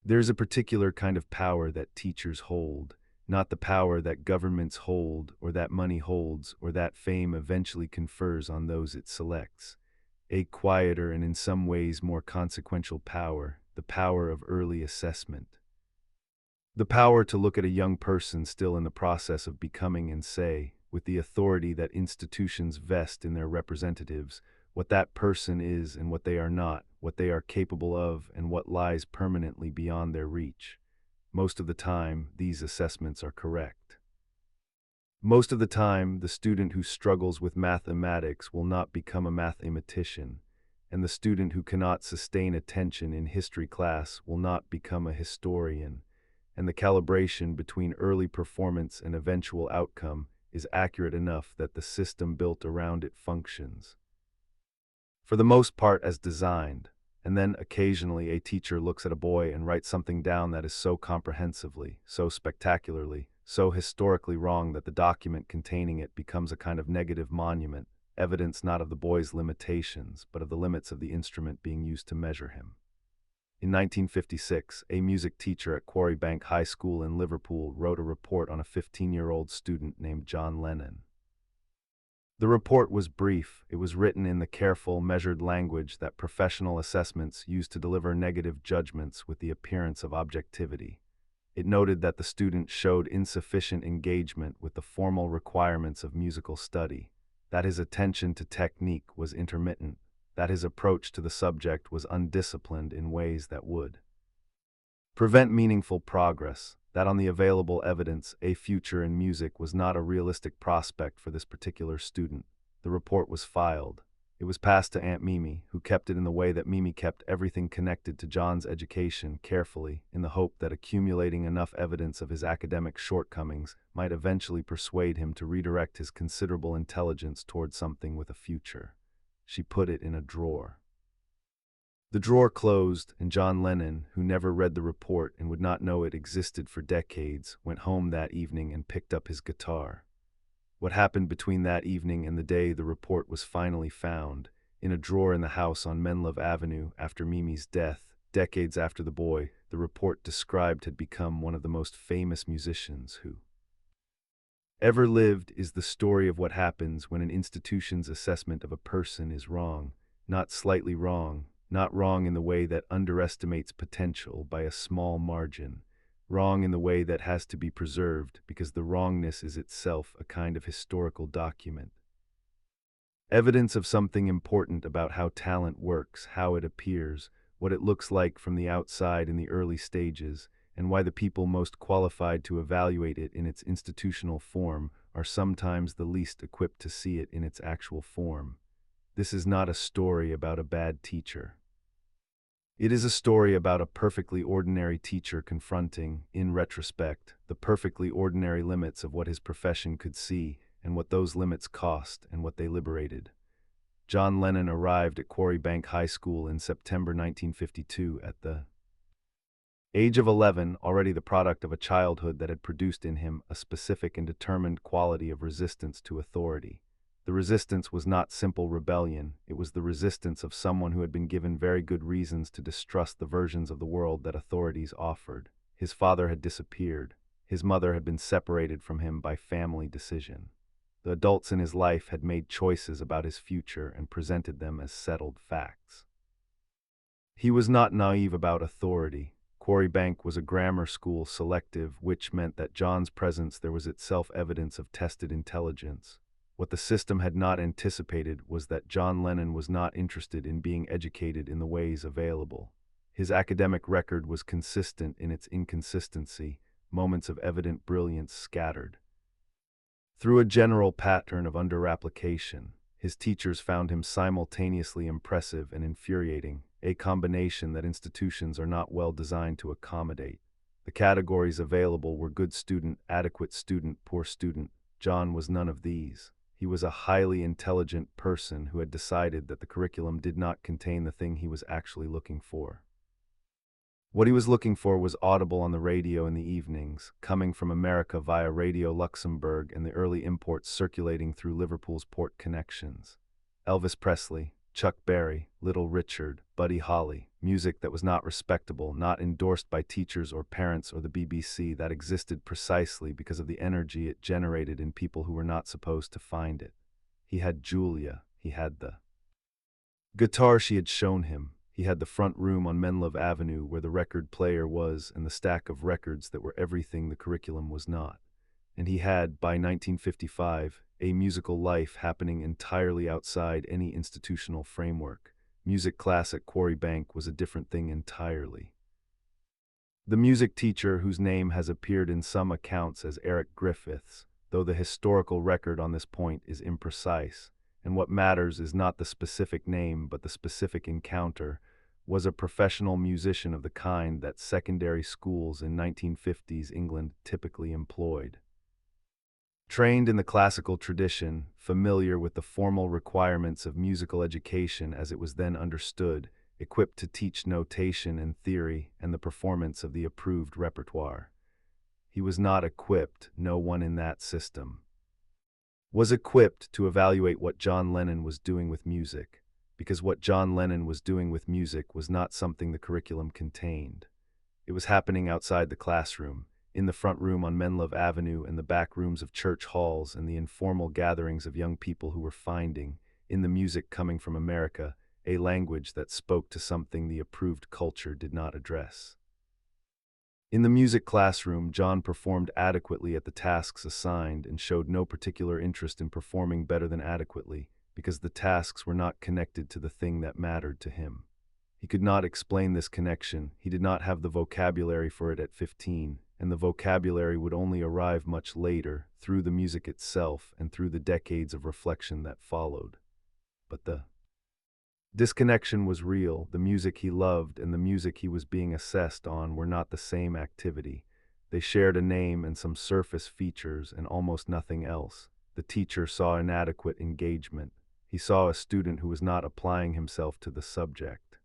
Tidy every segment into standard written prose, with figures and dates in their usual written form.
There's a particular kind of power that teachers hold, not the power that governments hold, or that money holds, or that fame eventually confers on those it selects. A quieter and in some ways more consequential power, the power of early assessment. The power to look at a young person still in the process of becoming and say, with the authority that institutions vest in their representatives, what that person is and what they are not, what they are capable of and what lies permanently beyond their reach. Most of the time, these assessments are correct. Most of the time, the student who struggles with mathematics will not become a mathematician, and the student who cannot sustain attention in history class will not become a historian, and the calibration between early performance and eventual outcome is accurate enough that the system built around it functions, for the most part, as designed. And then occasionally a teacher looks at a boy and writes something down that is so comprehensively, so spectacularly, so historically wrong that the document containing it becomes a kind of negative monument, evidence not of the boy's limitations, but of the limits of the instrument being used to measure him. In 1956, a music teacher at Quarry Bank High School in Liverpool wrote a report on a 15-year-old student named John Lennon. The report was brief. It was written in the careful, measured language that professional assessments use to deliver negative judgments with the appearance of objectivity. It noted that the student showed insufficient engagement with the formal requirements of musical study, that his attention to technique was intermittent, that his approach to the subject was undisciplined in ways that would prevent meaningful progress, that on the available evidence, a future in music was not a realistic prospect for this particular student. The report was filed. It was passed to Aunt Mimi, who kept it in the way that Mimi kept everything connected to John's education carefully, in the hope that accumulating enough evidence of his academic shortcomings might eventually persuade him to redirect his considerable intelligence toward something with a future. She put it in a drawer. The drawer closed, and John Lennon, who never read the report and would not know it existed for decades, went home that evening and picked up his guitar. What happened between that evening and the day the report was finally found, in a drawer in the house on Menlove Avenue after Mimi's death, decades after the boy the report described had become one of the most famous musicians who ever lived, is the story of what happens when an institution's assessment of a person is wrong, not slightly wrong, not wrong in the way that underestimates potential by a small margin, wrong in the way that has to be preserved because the wrongness is itself a kind of historical document. Evidence of something important about how talent works, how it appears, what it looks like from the outside in the early stages, and why the people most qualified to evaluate it in its institutional form are sometimes the least equipped to see it in its actual form. This is not a story about a bad teacher. It is a story about a perfectly ordinary teacher confronting, in retrospect, the perfectly ordinary limits of what his profession could see, and what those limits cost, and what they liberated. John Lennon arrived at Quarry Bank High School in September 1952 at the age of 11, already the product of a childhood that had produced in him a specific and determined quality of resistance to authority. The resistance was not simple rebellion, it was the resistance of someone who had been given very good reasons to distrust the versions of the world that authorities offered. His father had disappeared. His mother had been separated from him by family decision. The adults in his life had made choices about his future and presented them as settled facts. He was not naive about authority. Quarry Bank was a grammar school selective, which meant that John's presence there was itself evidence of tested intelligence. What the system had not anticipated was that John Lennon was not interested in being educated in the ways available. His academic record was consistent in its inconsistency, moments of evident brilliance scattered through a general pattern of under-application. His teachers found him simultaneously impressive and infuriating, a combination that institutions are not well designed to accommodate. The categories available were good student, adequate student, poor student. John was none of these. He was a highly intelligent person who had decided that the curriculum did not contain the thing he was actually looking for. What he was looking for was audible on the radio in the evenings, coming from America via Radio Luxembourg and the early imports circulating through Liverpool's port connections. Elvis Presley, Chuck Berry, Little Richard, Buddy Holly, music that was not respectable, not endorsed by teachers or parents or the BBC, that existed precisely because of the energy it generated in people who were not supposed to find it. He had Julia, he had the guitar she had shown him, he had the front room on Menlove Avenue where the record player was and the stack of records that were everything the curriculum was not. And he had, by 1955, a musical life happening entirely outside any institutional framework. Music class at Quarry Bank was a different thing entirely. The music teacher, whose name has appeared in some accounts as Eric Griffiths, though the historical record on this point is imprecise, and what matters is not the specific name but the specific encounter, was a professional musician of the kind that secondary schools in 1950s England typically employed. Trained in the classical tradition, familiar with the formal requirements of musical education as it was then understood, equipped to teach notation and theory and the performance of the approved repertoire. He was not equipped, no one in that system was equipped to evaluate what John Lennon was doing with music, because what John Lennon was doing with music was not something the curriculum contained. It was happening outside the classroom, in the front room on Menlove Avenue and the back rooms of church halls and the informal gatherings of young people who were finding, in the music coming from America, a language that spoke to something the approved culture did not address. In the music classroom, John performed adequately at the tasks assigned and showed no particular interest in performing better than adequately, because the tasks were not connected to the thing that mattered to him. He could not explain this connection, he did not have the vocabulary for it at 15, and the vocabulary would only arrive much later, through the music itself and through the decades of reflection that followed. But the disconnection was real. The music he loved and the music he was being assessed on were not the same activity. They shared a name and some surface features and almost nothing else. The teacher saw inadequate engagement. He saw a student who was not applying himself to the subject.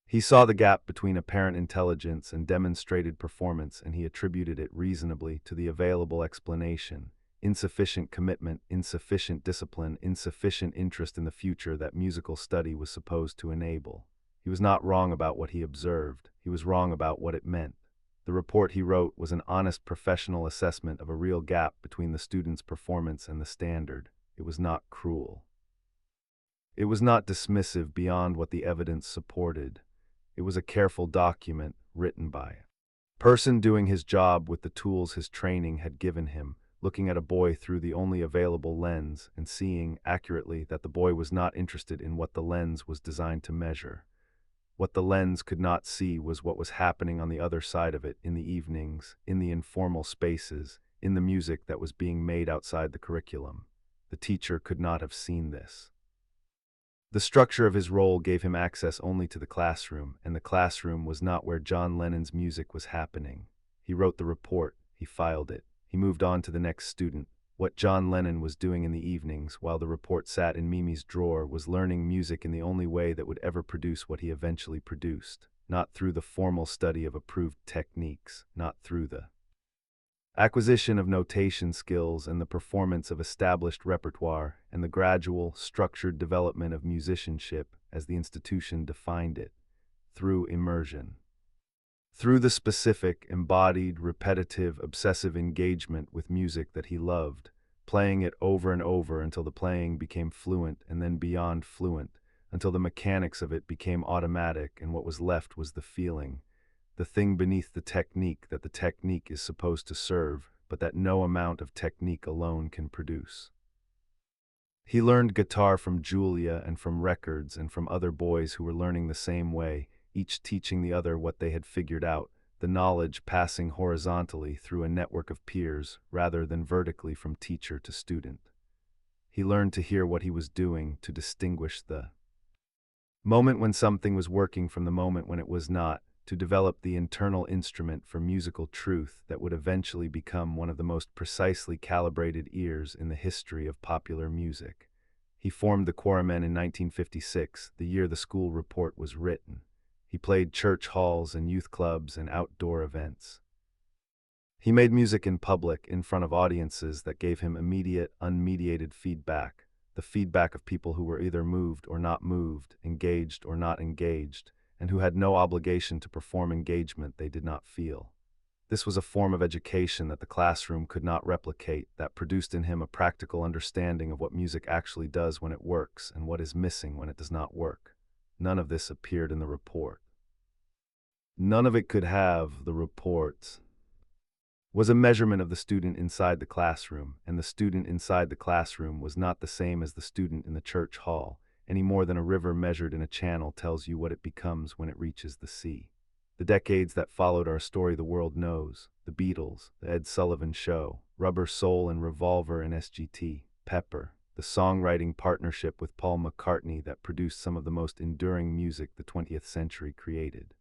He saw the gap between apparent intelligence and demonstrated performance, and he attributed it reasonably to the available explanation: insufficient commitment, insufficient discipline, insufficient interest in the future that musical study was supposed to enable. He was not wrong about what he observed, he was wrong about what it meant. The report he wrote was an honest professional assessment of a real gap between the student's performance and the standard. It was not cruel. It was not dismissive beyond what the evidence supported. It was a careful document written by a person doing his job with the tools his training had given him, looking at a boy through the only available lens and seeing accurately that the boy was not interested in what the lens was designed to measure. What the lens could not see was what was happening on the other side of it, in the evenings, in the informal spaces, in the music that was being made outside the curriculum. The teacher could not have seen this. The structure of his role gave him access only to the classroom, and the classroom was not where John Lennon's music was happening. He wrote the report, he filed it, he moved on to the next student. What John Lennon was doing in the evenings, while the report sat in Mimi's drawer, was learning music in the only way that would ever produce what he eventually produced, not through the formal study of approved techniques, not through the acquisition of notation skills and the performance of established repertoire and the gradual, structured development of musicianship as the institution defined it, through immersion. Through the specific, embodied, repetitive, obsessive engagement with music that he loved, playing it over and over until the playing became fluent and then beyond fluent, until the mechanics of it became automatic and what was left was the feeling, the thing beneath the technique that the technique is supposed to serve, but that no amount of technique alone can produce. He learned guitar from Julia and from records and from other boys who were learning the same way, each teaching the other what they had figured out, the knowledge passing horizontally through a network of peers rather than vertically from teacher to student. He learned to hear what he was doing, to distinguish the moment when something was working from the moment when it was not, to develop the internal instrument for musical truth that would eventually become one of the most precisely calibrated ears in the history of popular music. He formed the Quarrymen in 1956, the year the school report was written. He played church halls and youth clubs and outdoor events. He made music in public, in front of audiences that gave him immediate, unmediated feedback, the feedback of people who were either moved or not moved, engaged or not engaged, and who had no obligation to perform engagement they did not feel. This was a form of education that the classroom could not replicate, that produced in him a practical understanding of what music actually does when it works and what is missing when it does not work. None of this appeared in the report. None of it could have. The report was a measurement of the student inside the classroom, and the student inside the classroom was not the same as the student in the church hall, any more than a river measured in a channel tells you what it becomes when it reaches the sea. The decades that followed our story the world knows: the Beatles, the Ed Sullivan Show, Rubber Soul and Revolver and SGT, Pepper, the songwriting partnership with Paul McCartney that produced some of the most enduring music the 20th century created.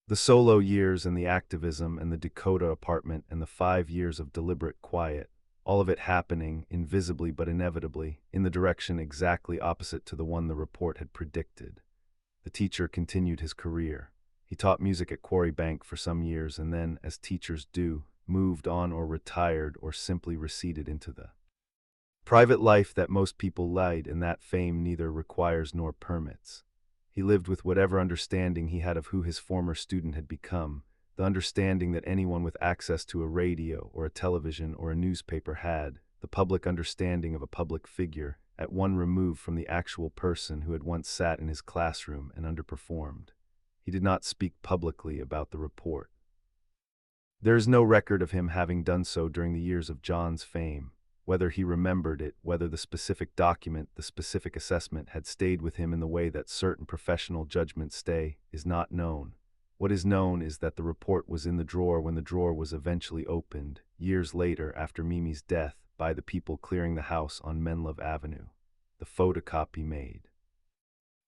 The solo years and the activism and the Dakota apartment and the 5 years of deliberate quiet, all of it happening, invisibly but inevitably, in the direction exactly opposite to the one the report had predicted. The teacher continued his career. He taught music at Quarry Bank for some years and then, as teachers do, moved on or retired or simply receded into the private life that most people lead, and that fame neither requires nor permits. He lived with whatever understanding he had of who his former student had become, the understanding that anyone with access to a radio or a television or a newspaper had, the public understanding of a public figure, at one remove from the actual person who had once sat in his classroom and underperformed. He did not speak publicly about the report. There is no record of him having done so during the years of John's fame. Whether he remembered it, whether the specific document, the specific assessment had stayed with him in the way that certain professional judgments stay, is not known. What is known is that the report was in the drawer when the drawer was eventually opened, years later after Mimi's death, by the people clearing the house on Menlove Avenue. The photocopy made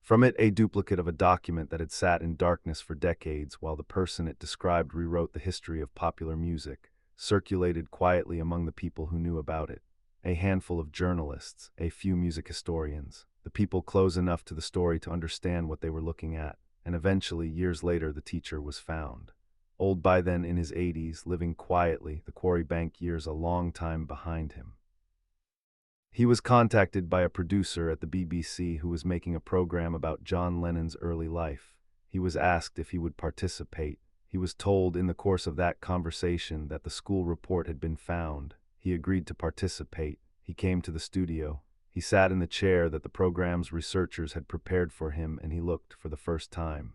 from it a duplicate of a document that had sat in darkness for decades while the person it described rewrote the history of popular music, circulated quietly among the people who knew about it. A handful of journalists, a few music historians, the people close enough to the story to understand what they were looking at, and eventually, years later, the teacher was found. Old by then in his 80s, living quietly, the Quarry Bank years a long time behind him. He was contacted by a producer at the BBC who was making a program about John Lennon's early life. He was asked if he would participate. He was told in the course of that conversation that the school report had been found. He agreed to participate. He came to the studio. He sat in the chair that the program's researchers had prepared for him, and he looked for the first time.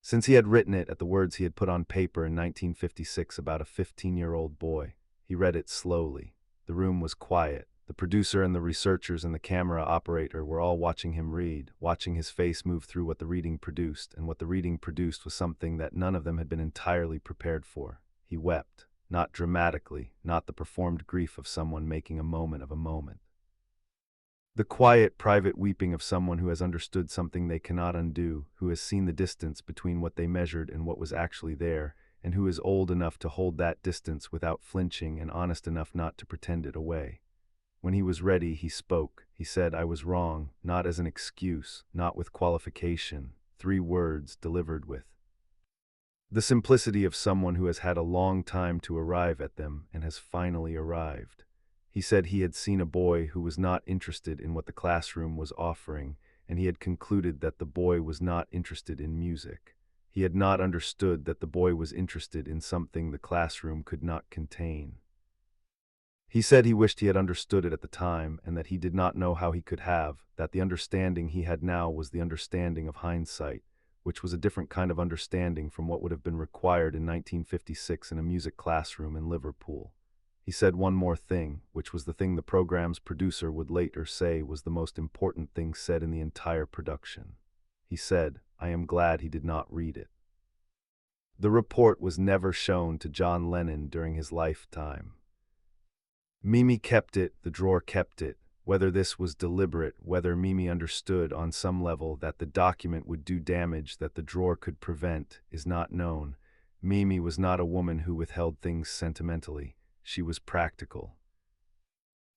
Since he had written it at the words he had put on paper in 1956 about a 15-year-old boy, he read it slowly. The room was quiet. The producer and the researchers and the camera operator were all watching him read, watching his face move through what the reading produced, and what the reading produced was something that none of them had been entirely prepared for. He wept. Not dramatically, not the performed grief of someone making a moment of a moment. The quiet, private weeping of someone who has understood something they cannot undo, who has seen the distance between what they measured and what was actually there, and who is old enough to hold that distance without flinching and honest enough not to pretend it away. When he was ready, he spoke. He said, "I was wrong," not as an excuse, not with qualification. 3 words delivered with the simplicity of someone who has had a long time to arrive at them and has finally arrived. He said he had seen a boy who was not interested in what the classroom was offering, and he had concluded that the boy was not interested in music. He had not understood that the boy was interested in something the classroom could not contain. He said he wished he had understood it at the time, and that he did not know how he could have, that the understanding he had now was the understanding of hindsight, which was a different kind of understanding from what would have been required in 1956 in a music classroom in Liverpool. He said one more thing, which was the thing the program's producer would later say was the most important thing said in the entire production. He said, "I am glad he did not read it." The report was never shown to John Lennon during his lifetime. Mimi kept it, the drawer kept it. Whether this was deliberate, whether Mimi understood on some level that the document would do damage that the drawer could prevent, is not known. Mimi was not a woman who withheld things sentimentally. She was practical.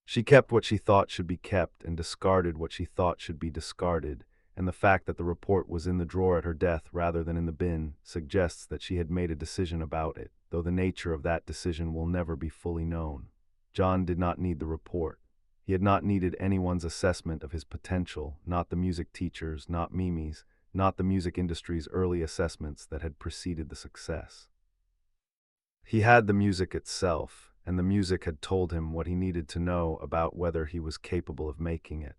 She kept what she thought should be kept and discarded what she thought should be discarded, and the fact that the report was in the drawer at her death rather than in the bin suggests that she had made a decision about it, though the nature of that decision will never be fully known. John did not need the report. He had not needed anyone's assessment of his potential, not the music teacher's, not Mimi's, not the music industry's early assessments that had preceded the success. He had the music itself, and the music had told him what he needed to know about whether he was capable of making it.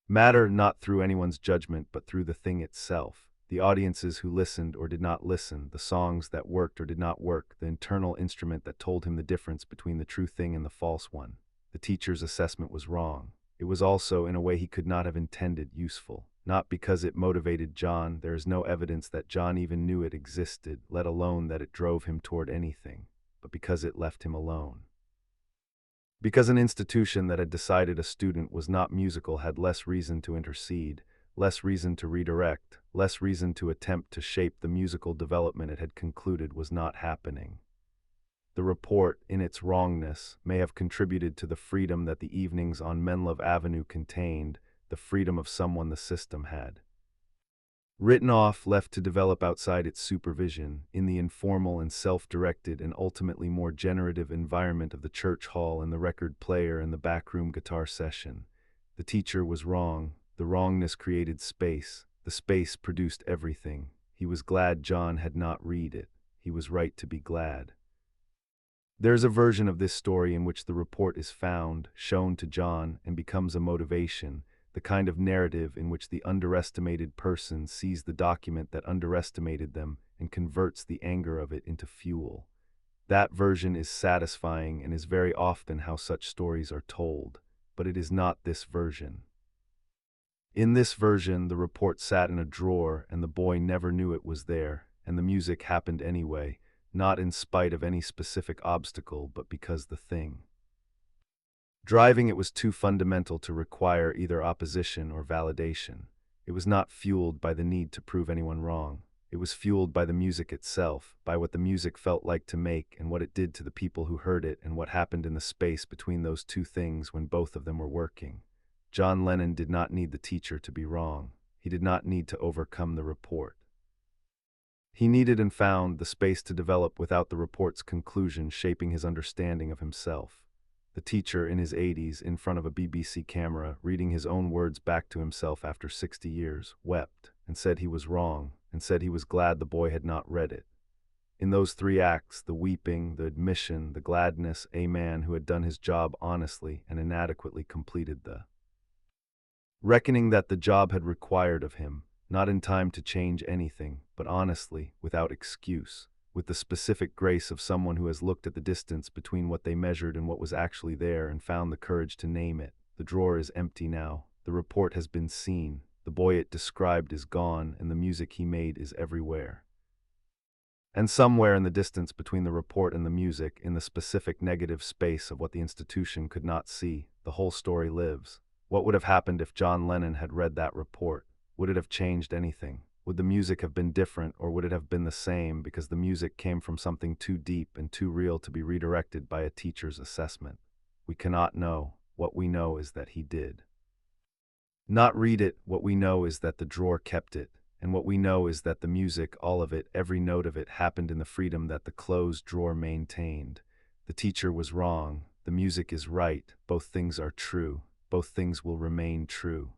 Matter not through anyone's judgment, but through the thing itself. The audiences who listened or did not listen, the songs that worked or did not work, the internal instrument that told him the difference between the true thing and the false one. The teacher's assessment was wrong. It was also, in a way he could not have intended, useful. Not because it motivated John, there is no evidence that John even knew it existed, let alone that it drove him toward anything, but because it left him alone. Because an institution that had decided a student was not musical had less reason to intercede, less reason to redirect, less reason to attempt to shape the musical development it had concluded was not happening. The report, in its wrongness, may have contributed to the freedom that the evenings on Menlove Avenue contained, the freedom of someone the system had written off, left to develop outside its supervision, in the informal and self-directed and ultimately more generative environment of the church hall and the record player and the backroom guitar session. The teacher was wrong. The wrongness created space. The space produced everything. He was glad John had not read it. He was right to be glad. There's a version of this story in which the report is found, shown to John, and becomes a motivation, the kind of narrative in which the underestimated person sees the document that underestimated them and converts the anger of it into fuel. That version is satisfying and is very often how such stories are told, but it is not this version. In this version, the report sat in a drawer and the boy never knew it was there, and the music happened anyway, not in spite of any specific obstacle, but because the thing driving it was too fundamental to require either opposition or validation. It was not fueled by the need to prove anyone wrong. It was fueled by the music itself, by what the music felt like to make and what it did to the people who heard it and what happened in the space between those two things when both of them were working. John Lennon did not need the teacher to be wrong. He did not need to overcome the report. He needed and found the space to develop without the report's conclusion shaping his understanding of himself. The teacher, in his 80s, in front of a BBC camera, reading his own words back to himself after 60 years, wept, and said he was wrong, and said he was glad the boy had not read it. In those 3 acts, the weeping, the admission, the gladness, a man who had done his job honestly and inadequately completed the reckoning that the job had required of him, not in time to change anything, but honestly, without excuse, with the specific grace of someone who has looked at the distance between what they measured and what was actually there and found the courage to name it. The drawer is empty now. The report has been seen. The boy it described is gone, and the music he made is everywhere. And somewhere in the distance between the report and the music, in the specific negative space of what the institution could not see, the whole story lives. What would have happened if John Lennon had read that report? Would it have changed anything? Would the music have been different, or would it have been the same because the music came from something too deep and too real to be redirected by a teacher's assessment? We cannot know. What we know is that he did not read it. What we know is that the drawer kept it, and what we know is that the music, all of it, every note of it, happened in the freedom that the closed drawer maintained. The teacher was wrong. The music is right. Both things are true. Both things will remain true.